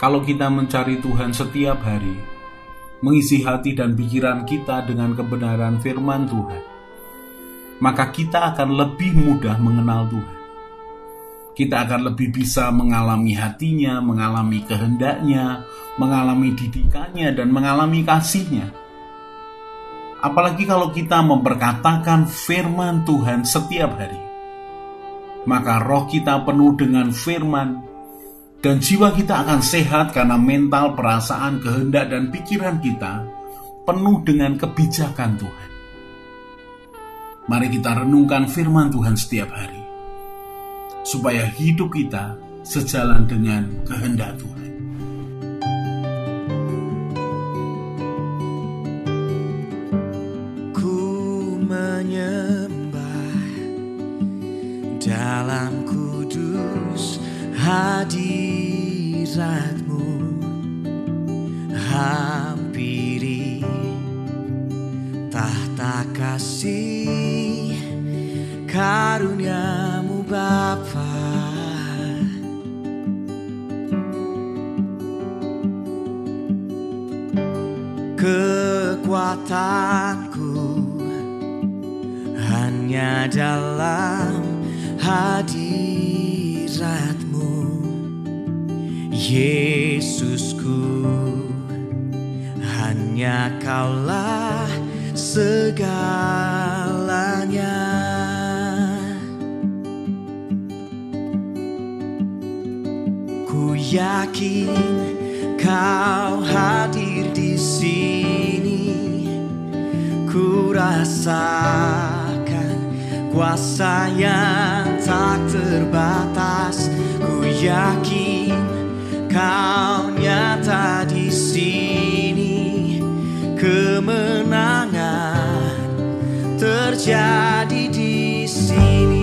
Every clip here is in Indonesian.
Kalau kita mencari Tuhan setiap hari, mengisi hati dan pikiran kita dengan kebenaran firman Tuhan, maka kita akan lebih mudah mengenal Tuhan. Kita akan lebih bisa mengalami hatinya, mengalami kehendaknya, mengalami didikannya, dan mengalami kasihnya. Apalagi kalau kita memperkatakan firman Tuhan setiap hari, maka roh kita penuh dengan firman, dan jiwa kita akan sehat karena mental, perasaan, kehendak, dan pikiran kita penuh dengan kebijakan Tuhan. Mari kita renungkan firman Tuhan setiap hari, supaya hidup kita sejalan dengan kehendak Tuhan. Ku menyembah dalam kudus hadirat-Mu, hampiri tahta kasih karunia-Mu Bapa. Kekuatanku hanya dalam hadirat-Mu, Yesusku, hanya Kaulah segalanya. Ku yakin Kau hadir di sini, ku rasakan kuasa yang tak terbatas. Ku yakin Kau nyata di sini, kemenangan terjadi di sini.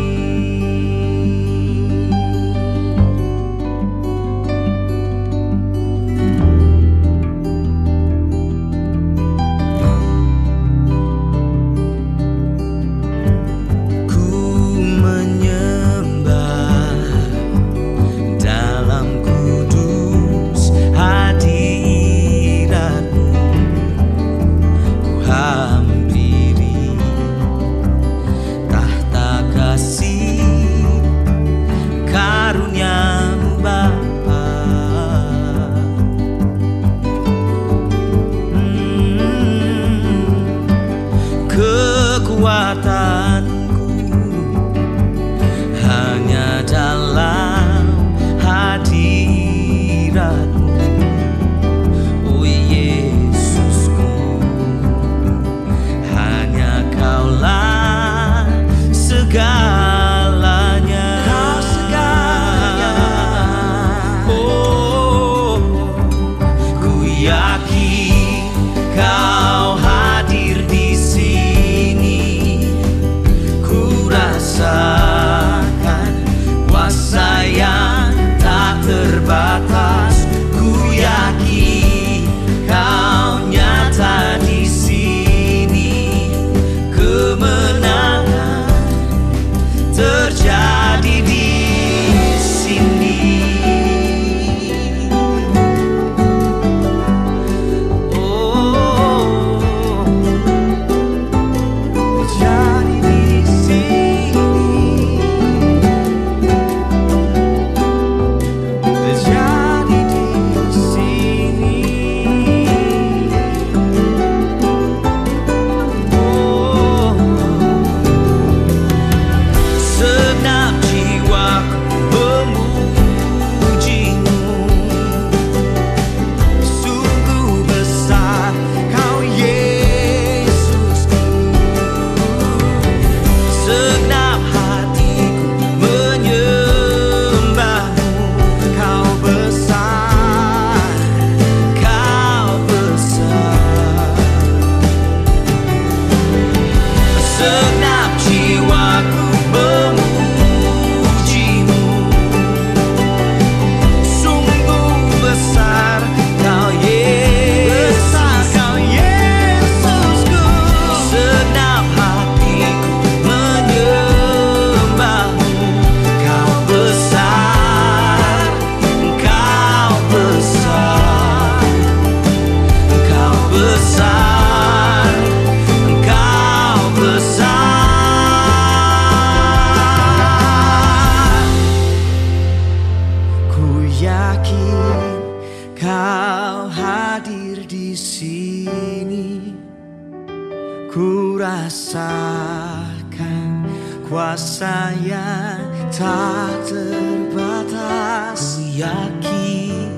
kuasa yang tak terbatas. Ku yakin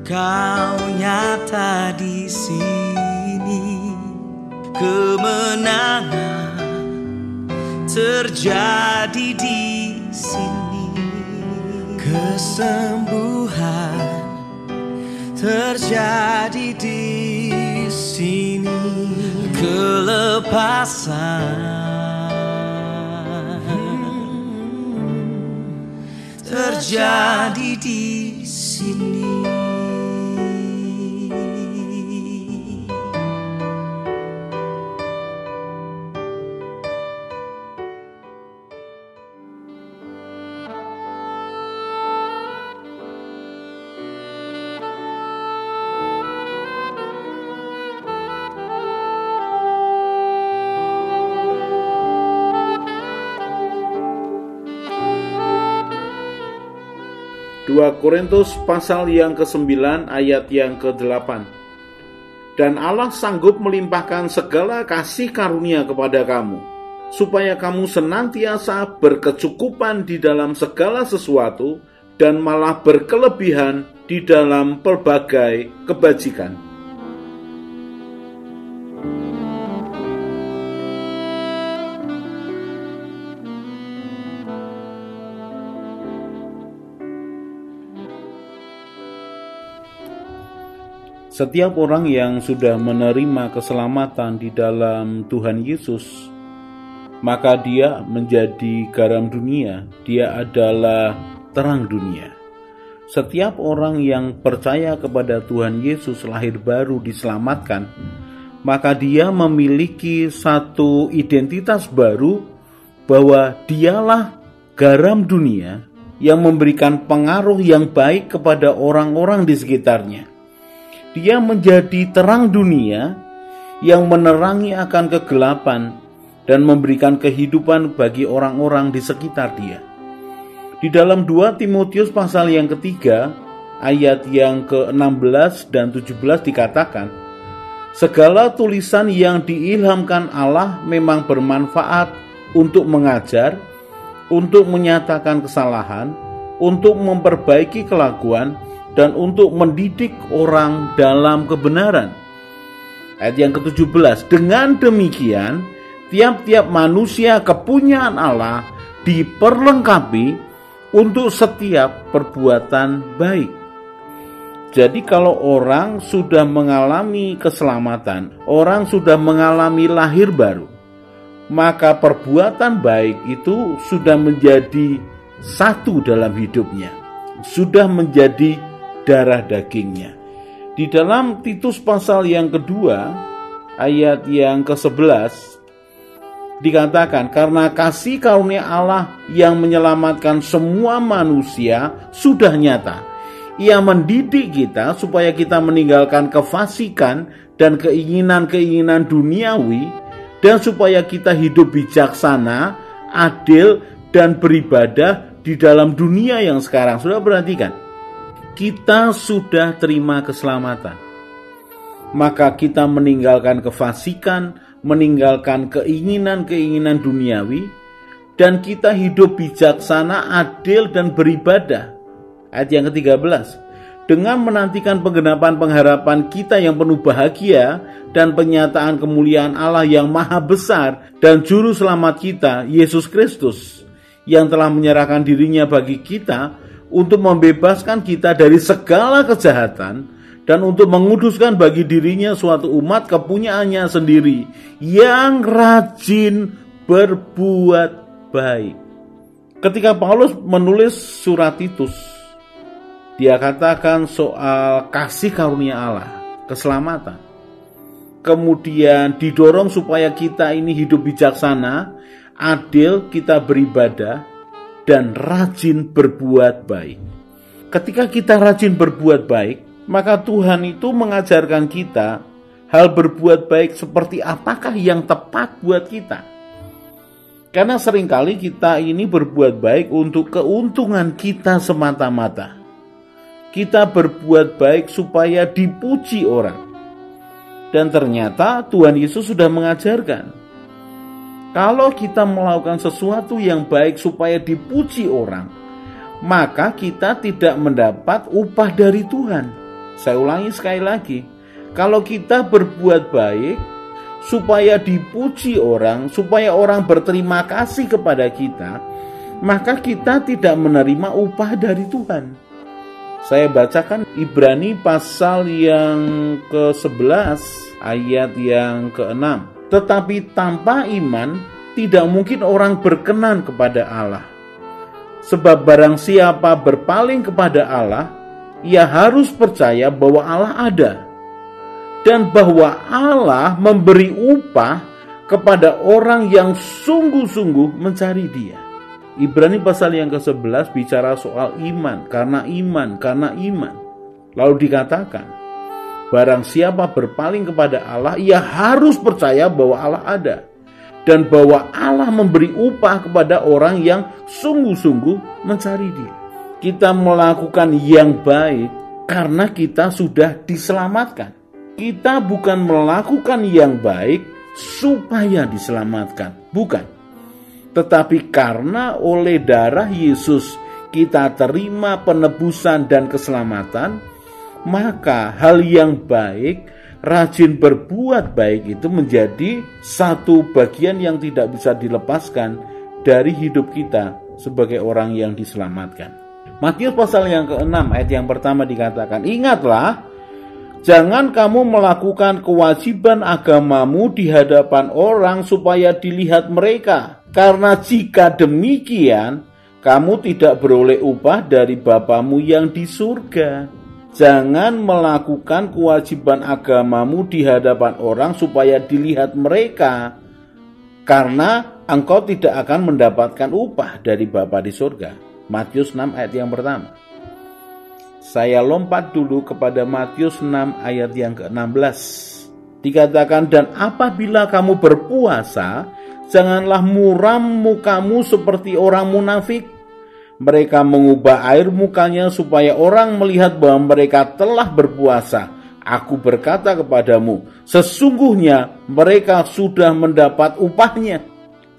Kau nyata di sini. Kemenangan terjadi di sini. Kesembuhan terjadi di sini. Kelepasan terjadi di sini. Dua Korintus pasal yang ke-9 ayat yang ke-8. Dan Allah sanggup melimpahkan segala kasih karunia kepada kamu, supaya kamu senantiasa berkecukupan di dalam segala sesuatu, dan malah berkelebihan di dalam pelbagai kebajikan. Setiap orang yang sudah menerima keselamatan di dalam Tuhan Yesus, maka dia menjadi garam dunia, dia adalah terang dunia. Setiap orang yang percaya kepada Tuhan Yesus lahir baru diselamatkan, maka dia memiliki satu identitas baru bahwa dialah garam dunia yang memberikan pengaruh yang baik kepada orang-orang di sekitarnya. Dia menjadi terang dunia yang menerangi akan kegelapan dan memberikan kehidupan bagi orang-orang di sekitar dia. Di dalam 2 Timotius pasal yang ketiga, ayat yang ke-16 dan 17 dikatakan, segala tulisan yang diilhamkan Allah memang bermanfaat untuk mengajar, untuk menyatakan kesalahan, untuk memperbaiki kelakuan, dan untuk mendidik orang dalam kebenaran. Ayat yang ke-17, dengan demikian tiap-tiap manusia kepunyaan Allah diperlengkapi untuk setiap perbuatan baik. Jadi kalau orang sudah mengalami keselamatan, orang sudah mengalami lahir baru, maka perbuatan baik itu sudah menjadi satu dalam hidupnya, sudah menjadi darah dagingnya. Di dalam Titus pasal yang kedua, ayat yang ke-11, dikatakan, karena kasih karunia Allah yang menyelamatkan semua manusia sudah nyata. Ia mendidik kita supaya kita meninggalkan kefasikan dan keinginan-keinginan duniawi, dan supaya kita hidup bijaksana, adil, dan beribadah di dalam dunia yang sekarang. Sudah perhatikan, kita sudah terima keselamatan, maka kita meninggalkan kefasikan, meninggalkan keinginan-keinginan duniawi, dan kita hidup bijaksana, adil, dan beribadah. Ayat yang ke-13, dengan menantikan penggenapan pengharapan kita yang penuh bahagia dan penyataan kemuliaan Allah yang maha besar dan juru selamat kita, Yesus Kristus, yang telah menyerahkan dirinya bagi kita untuk membebaskan kita dari segala kejahatan dan untuk menguduskan bagi dirinya suatu umat kepunyaannya sendiri yang rajin berbuat baik. Ketika Paulus menulis surat Titus, dia katakan soal kasih karunia Allah, keselamatan. Kemudian didorong supaya kita ini hidup bijaksana, adil, kita beribadah, dan rajin berbuat baik. Ketika kita rajin berbuat baik, maka Tuhan itu mengajarkan kita hal berbuat baik seperti apakah yang tepat buat kita. Karena seringkali kita ini berbuat baik untuk keuntungan kita semata-mata. Kita berbuat baik supaya dipuji orang. Dan ternyata Tuhan Yesus sudah mengajarkan, Kalau kita melakukan sesuatu yang baik supaya dipuji orang, maka kita tidak mendapat upah dari Tuhan. Saya ulangi sekali lagi. Kalau kita berbuat baik supaya dipuji orang, supaya orang berterima kasih kepada kita, maka kita tidak menerima upah dari Tuhan. Saya bacakan Ibrani pasal yang ke-11 ayat yang ke-6. Tetapi tanpa iman tidak mungkin orang berkenan kepada Allah. Sebab barang siapa berpaling kepada Allah, ia harus percaya bahwa Allah ada, dan bahwa Allah memberi upah kepada orang yang sungguh-sungguh mencari Dia. Ibrani pasal yang ke-11 bicara soal iman, karena iman. Lalu dikatakan, barang siapa berpaling kepada Allah, ia harus percaya bahwa Allah ada, dan bahwa Allah memberi upah kepada orang yang sungguh-sungguh mencari Dia. Kita melakukan yang baik karena kita sudah diselamatkan. Kita bukan melakukan yang baik supaya diselamatkan, bukan. Tetapi karena oleh darah Yesus kita terima penebusan dan keselamatan, maka hal yang baik, rajin berbuat baik itu menjadi satu bagian yang tidak bisa dilepaskan dari hidup kita sebagai orang yang diselamatkan. Matius pasal yang ke-6 ayat yang pertama dikatakan, ingatlah, jangan kamu melakukan kewajiban agamamu di hadapan orang supaya dilihat mereka. Karena jika demikian, kamu tidak beroleh upah dari Bapamu yang di surga. Jangan melakukan kewajiban agamamu di hadapan orang supaya dilihat mereka, karena engkau tidak akan mendapatkan upah dari Bapa di surga. Matius 6 ayat yang pertama. Saya lompat dulu kepada Matius 6 ayat yang ke-16. Dikatakan, dan apabila kamu berpuasa, janganlah muram mukamu seperti orang munafik. Mereka mengubah air mukanya supaya orang melihat bahwa mereka telah berpuasa. Aku berkata kepadamu, sesungguhnya mereka sudah mendapat upahnya.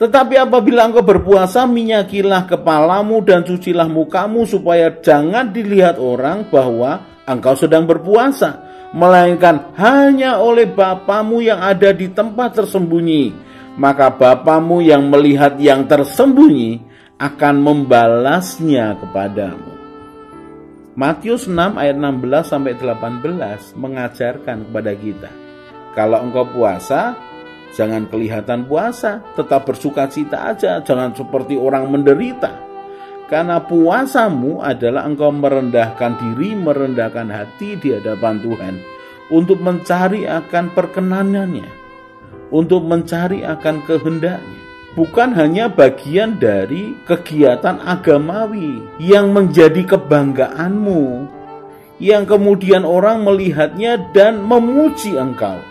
Tetapi apabila engkau berpuasa, minyakilah kepalamu dan cucilah mukamu supaya jangan dilihat orang bahwa engkau sedang berpuasa, melainkan hanya oleh Bapamu yang ada di tempat tersembunyi. Maka Bapamu yang melihat yang tersembunyi akan membalasnya kepadamu. Matius 6 ayat 16 sampai 18 mengajarkan kepada kita, kalau engkau puasa, jangan kelihatan puasa, tetap bersukacita aja, jangan seperti orang menderita. Karena puasamu adalah engkau merendahkan diri, merendahkan hati di hadapan Tuhan untuk mencari akan perkenanannya, untuk mencari akan kehendaknya. Bukan hanya bagian dari kegiatan agamawi yang menjadi kebanggaanmu, yang kemudian orang melihatnya dan memuji engkau.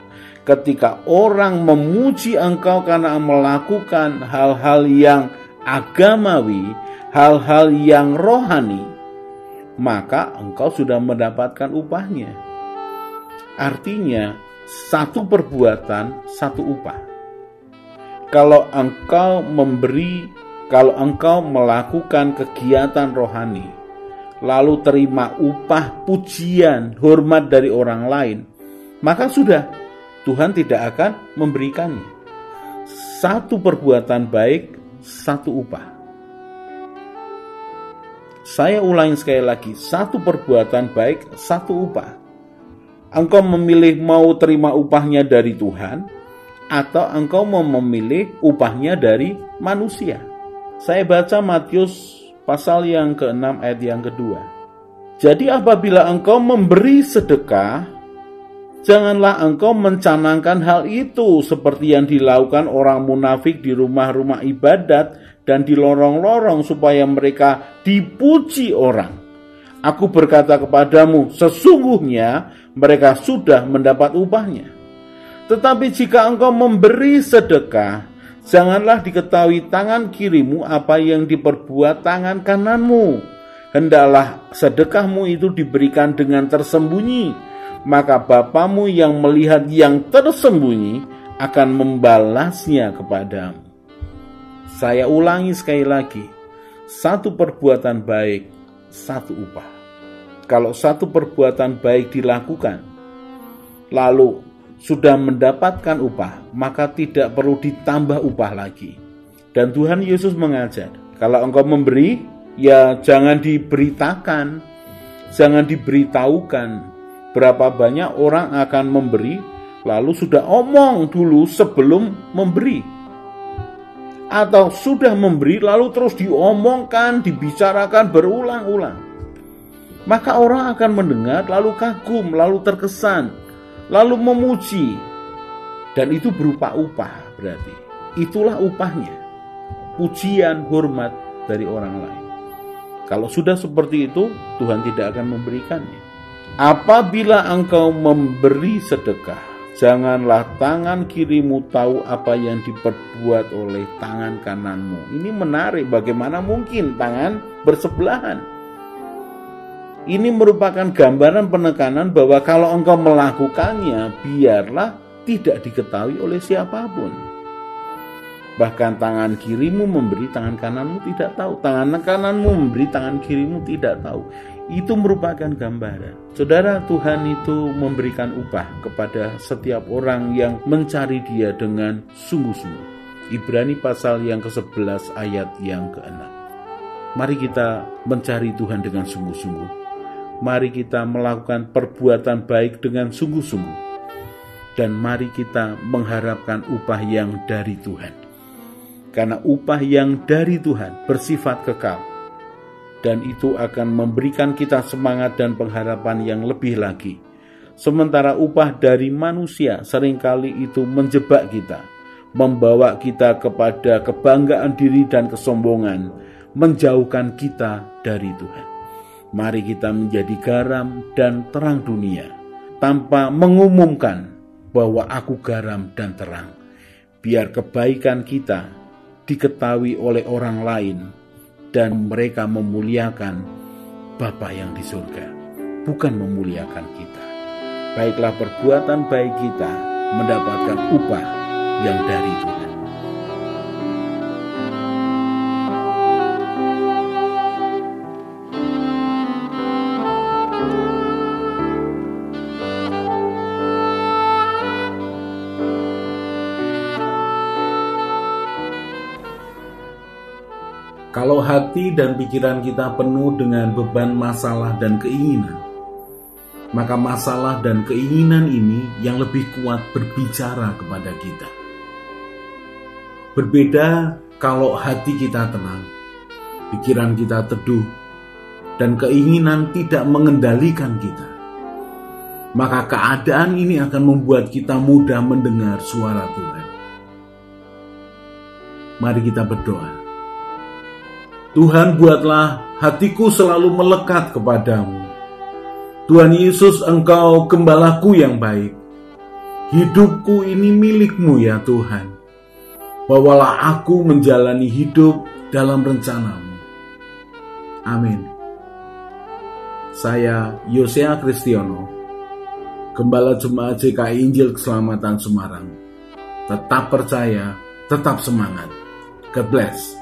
Ketika orang memuji engkau karena melakukan hal-hal yang agamawi, hal-hal yang rohani, maka engkau sudah mendapatkan upahnya. Artinya, satu perbuatan, satu upah. Kalau engkau melakukan kegiatan rohani, lalu terima upah, pujian, hormat dari orang lain, maka sudah, Tuhan tidak akan memberikannya. Satu perbuatan baik, satu upah. Saya ulangi sekali lagi, satu perbuatan baik, satu upah. Engkau memilih mau terima upahnya dari Tuhan, atau engkau mau memilih upahnya dari manusia. Saya baca Matius pasal yang ke-6 ayat yang kedua. Jadi apabila engkau memberi sedekah, janganlah engkau mencanangkan hal itu seperti yang dilakukan orang munafik di rumah-rumah ibadat dan di lorong-lorong supaya mereka dipuji orang. Aku berkata kepadamu, sesungguhnya mereka sudah mendapat upahnya. Tetapi jika engkau memberi sedekah, janganlah diketahui tangan kirimu apa yang diperbuat tangan kananmu. Hendaklah sedekahmu itu diberikan dengan tersembunyi, maka Bapamu yang melihat yang tersembunyi akan membalasnya kepadamu. Saya ulangi sekali lagi, satu perbuatan baik, satu upah. Kalau satu perbuatan baik dilakukan, lalu sudah mendapatkan upah, maka tidak perlu ditambah upah lagi. Dan Tuhan Yesus mengajar, kalau engkau memberi, ya jangan diberitakan, jangan diberitahukan berapa banyak orang akan memberi, lalu sudah omong dulu sebelum memberi. Atau sudah memberi lalu terus diomongkan, dibicarakan berulang-ulang. Maka orang akan mendengar lalu kagum, lalu terkesan, lalu memuji. Dan itu berupa upah berarti. Itulah upahnya. Pujian, hormat dari orang lain. Kalau sudah seperti itu, Tuhan tidak akan memberikannya. Apabila engkau memberi sedekah, janganlah tangan kirimu tahu apa yang diperbuat oleh tangan kananmu. Ini menarik, bagaimana mungkin tangan bersebelahan. Ini merupakan gambaran penekanan bahwa kalau engkau melakukannya, biarlah tidak diketahui oleh siapapun. Bahkan tangan kirimu memberi, tangan kananmu tidak tahu. Tangan kananmu memberi, tangan kirimu tidak tahu. Itu merupakan gambaran. Saudara, Tuhan itu memberikan upah kepada setiap orang yang mencari Dia dengan sungguh-sungguh. Ibrani pasal yang ke-11 ayat yang ke-6. Mari kita mencari Tuhan dengan sungguh-sungguh. Mari kita melakukan perbuatan baik dengan sungguh-sungguh. Dan mari kita mengharapkan upah yang dari Tuhan. Karena upah yang dari Tuhan bersifat kekal. Dan itu akan memberikan kita semangat dan pengharapan yang lebih lagi. Sementara upah dari manusia seringkali itu menjebak kita, membawa kita kepada kebanggaan diri dan kesombongan, menjauhkan kita dari Tuhan. Mari kita menjadi garam dan terang dunia, tanpa mengumumkan bahwa aku garam dan terang. Biar kebaikan kita diketahui oleh orang lain, dan mereka memuliakan Bapa yang di surga, bukan memuliakan kita. Baiklah perbuatan baik kita mendapatkan upah yang dari Tuhan. Kalau hati dan pikiran kita penuh dengan beban masalah dan keinginan, maka masalah dan keinginan ini yang lebih kuat berbicara kepada kita. Berbeda kalau hati kita tenang, pikiran kita teduh, dan keinginan tidak mengendalikan kita. Maka keadaan ini akan membuat kita mudah mendengar suara Tuhan. Mari kita berdoa. Tuhan, buatlah hatiku selalu melekat kepadamu. Tuhan Yesus, Engkau gembalaku yang baik. Hidupku ini milik-Mu ya Tuhan. Bawalah aku menjalani hidup dalam rencana-Mu. Amin. Saya Yosea Kristiono, Gembala Jemaat GKI Injil Keselamatan Semarang. Tetap percaya, tetap semangat. God bless.